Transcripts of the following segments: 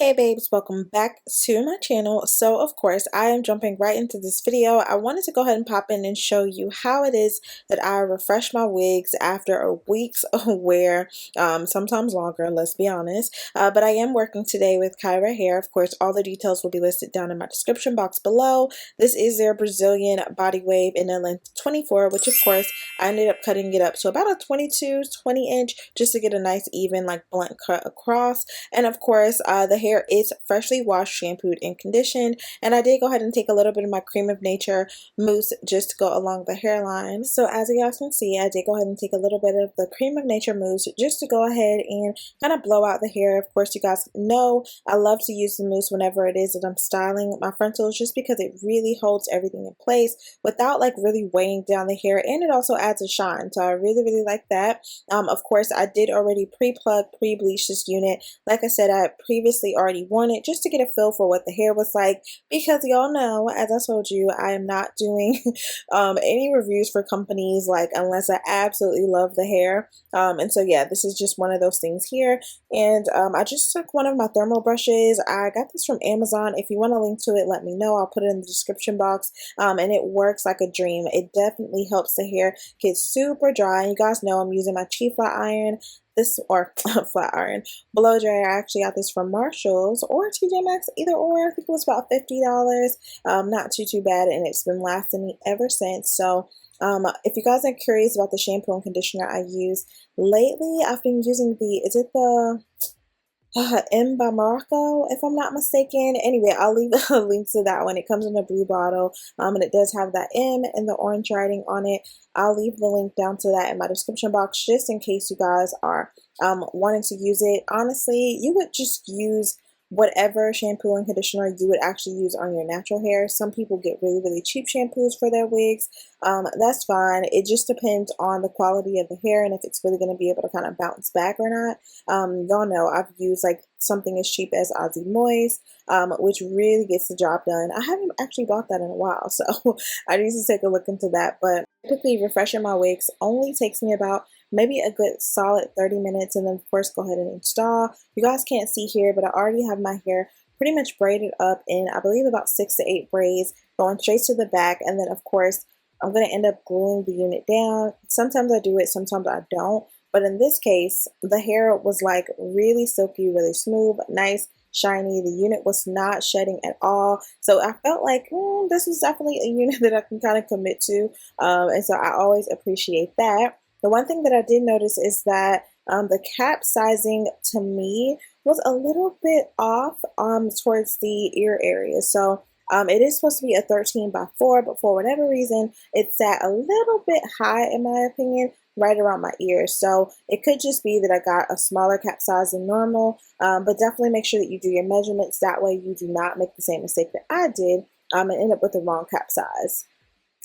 Hey babes, welcome back to my channel. So of course I am jumping right into this video. I wanted to go ahead and pop in and show you how it is that I refresh my wigs after a week's wear, sometimes longer, let's be honest. But I am working today with KriyyaHair. Of course, all the details will be listed down in my description box below. This is their Brazilian body wave in a length 24, which of course I ended up cutting it up to about a 20 inch just to get a nice even like blunt cut across. And of course, the hair is freshly washed, shampooed, and conditioned. And I did go ahead and take a little bit of my Cream of Nature mousse just to go along the hairline. So as you guys can see, I did go ahead and take a little bit of the Cream of Nature mousse just to go ahead and kind of blow out the hair. Of course, you guys know I love to use the mousse whenever it is that I'm styling my frontals, just because it really holds everything in place without like really weighing down the hair, and it also adds a shine. So I really like that. Of course, I did already pre-plug, pre-bleach this unit. Like I said, I had previously already worn it just to get a feel for what the hair was like, because y'all know, as I told you, I am not doing any reviews for companies like unless I absolutely love the hair. And so yeah, this is just one of those things here. And I just took one of my thermal brushes. I got this from Amazon. If you want a link to it, let me know. I'll put it in the description box. And it works like a dream. It definitely helps the hair get super dry. And you guys know I'm using my Chi flat iron. This, or flat iron blow dryer. I actually got this from Marshall's or TJ Maxx, either or. I think it was about $50. Not too bad, and it's been lasting me ever since. So if you guys are curious about the shampoo and conditioner I use lately, I've been using is it the M by Morocco, if I'm not mistaken. Anyway, I'll leave a link to that one. It comes in a blue bottle, and it does have that M and the orange writing on it. I'll leave the link down to that in my description box, just in case you guys are wanting to use it. Honestly, you would just use whatever shampoo and conditioner you would actually use on your natural hair. Some people get really cheap shampoos for their wigs. That's fine. It just depends on the quality of the hair and if it's really going to be able to kind of bounce back or not. Y'all know I've used like something as cheap as Aussie Moist, which really gets the job done. I haven't actually bought that in a while, so I need to take a look into that. But typically refreshing my wigs only takes me about maybe a good solid 30 minutes, and then of course go ahead and install. You guys can't see here, but I already have my hair pretty much braided up in, I believe, about 6 to 8 braids going straight to the back. And then of course I'm going to end up gluing the unit down. Sometimes I do it, sometimes I don't. But in this case, the hair was like really silky, really smooth, nice, shiny. The unit was not shedding at all. So I felt like this was definitely a unit that I can kind of commit to. And so I always appreciate that. The one thing that I did notice is that the cap sizing to me was a little bit off towards the ear area. So it is supposed to be a 13 by 4, but for whatever reason, it sat a little bit high, in my opinion, right around my ears. So it could just be that I got a smaller cap size than normal, but definitely make sure that you do your measurements. That way you do not make the same mistake that I did and end up with the wrong cap size.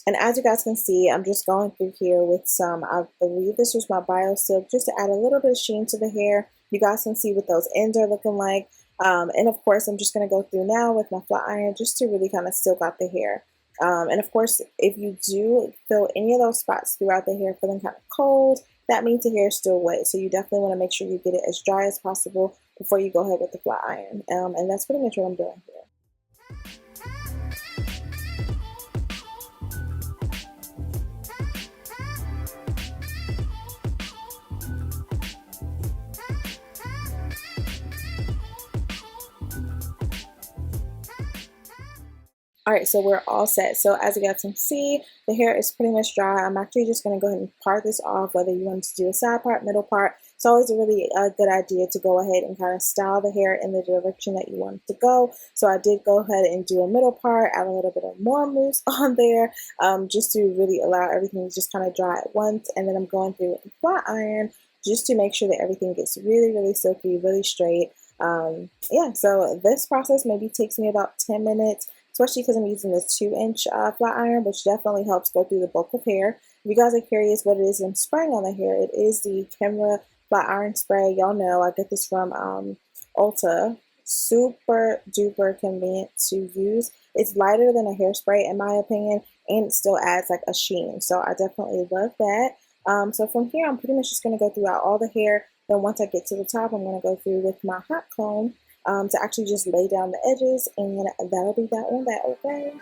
And as you guys can see, I'm just going through here with some, I believe this was my Bio Silk, just to add a little bit of sheen to the hair. You guys can see what those ends are looking like. And of course, I'm just going to go through now with my flat iron just to really kind of silk out the hair. And of course, if you do feel any of those spots throughout the hair feeling kind of cold, that means the hair is still wet. So you definitely want to make sure you get it as dry as possible before you go ahead with the flat iron. And that's pretty much what I'm doing here. Alright, so we're all set. So as you guys can see, the hair is pretty much dry. I'm actually just going to go ahead and part this off, whether you want to do a side part, middle part. It's always a really good idea to go ahead and kind of style the hair in the direction that you want it to go. So I did go ahead and do a middle part, add a little bit of more mousse on there, just to really allow everything to just kind of dry at once. And then I'm going through with the flat iron just to make sure that everything gets really silky, really straight. Yeah, so this process maybe takes me about 10 minutes. Especially because I'm using this 2-inch flat iron, which definitely helps go through the bulk of hair. If you guys are curious what it is I'm spraying on the hair, it is the Kimra flat iron spray. Y'all know I get this from Ulta. Super duper convenient to use. It's lighter than a hairspray in my opinion, and it still adds like a sheen. So I definitely love that. So from here, I'm pretty much just going to go throughout all the hair. Then once I get to the top, I'm going to go through with my hot comb to actually just lay down the edges, and that'll be that on that, okay?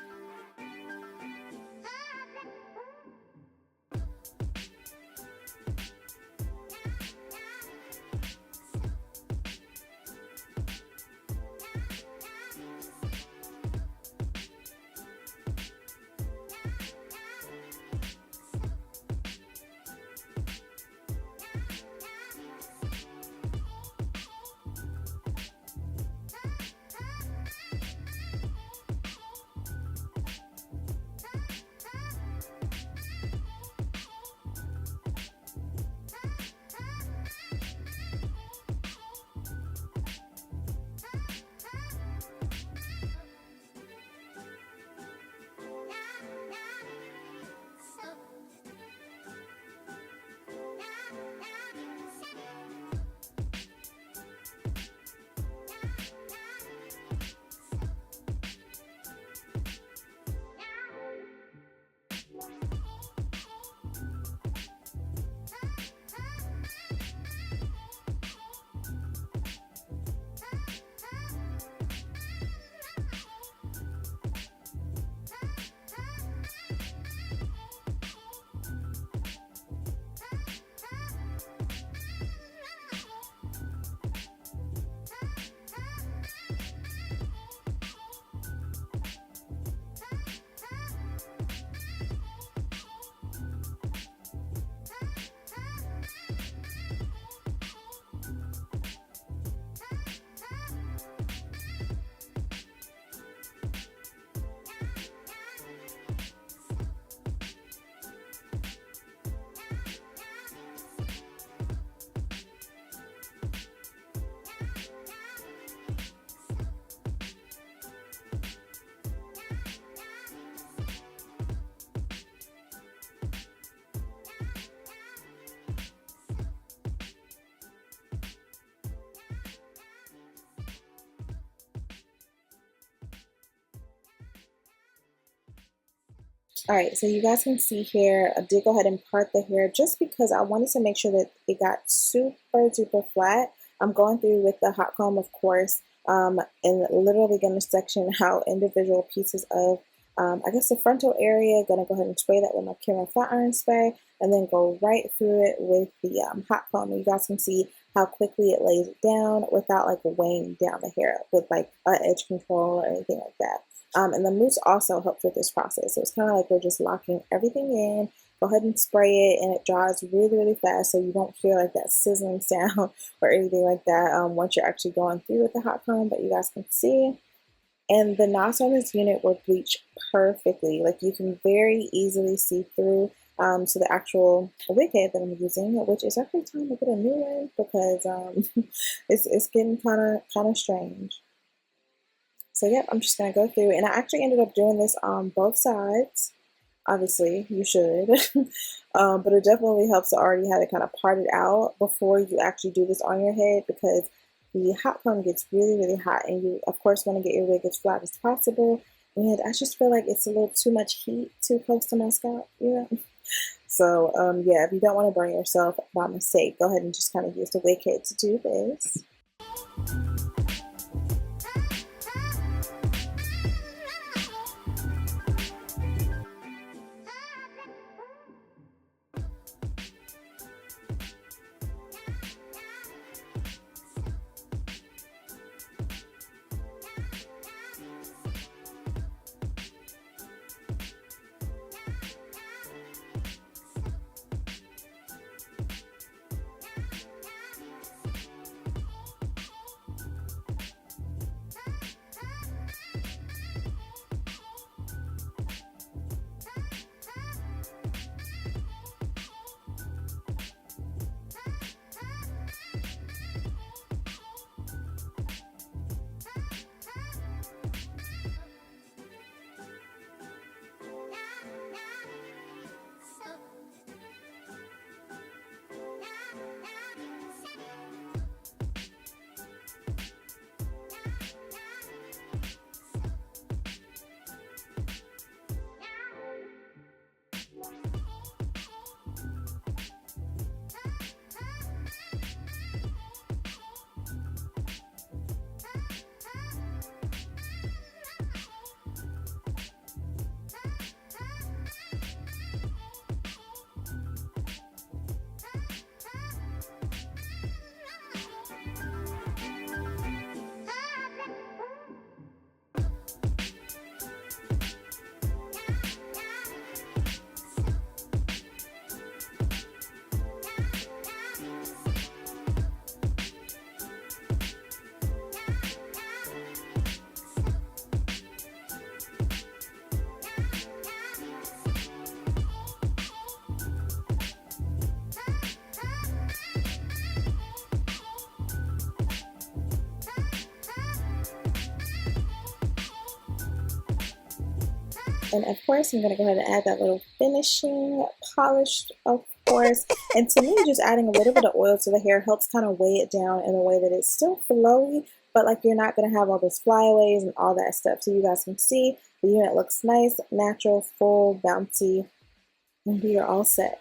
All right, so you guys can see here, I did go ahead and part the hair just because I wanted to make sure that it got super duper flat. I'm going through with the hot comb, of course, and literally going to section out individual pieces of, I guess, the frontal area. Going to go ahead and spray that with my KriyyaHair flat iron spray, and then go right through it with the hot comb. And you guys can see how quickly it lays it down without like weighing down the hair with like edge control or anything like that. And the mousse also helps with this process. So it's kind of like we're just locking everything in. Go ahead and spray it, and it dries really, really fast, so you don't hear like that sizzling sound or anything like that once you're actually going through with the hot comb. But you guys can see, and the knots on this unit were bleached perfectly. Like you can very easily see through. So the actual wig head that I'm using, which is actually time to get a new one because it's getting kind of strange. So yep, I'm just gonna go through, and I actually ended up doing this on both sides. Obviously, you should, but it definitely helps to already have it kind of parted out before you actually do this on your head, because the hot comb gets really, really hot, and you of course want to get your wig as flat as possible. And I just feel like it's a little too much heat too close to my scalp, you know. So yeah, if you don't want to burn yourself by mistake, go ahead and just kind of use the wig head to do this. And of course, I'm going to go ahead and add that little finishing polish, of course. And to me, just adding a little bit of oil to the hair helps kind of weigh it down in a way that it's still flowy, but like you're not going to have all those flyaways and all that stuff. So you guys can see the unit looks nice, natural, full, bouncy, and we are all set.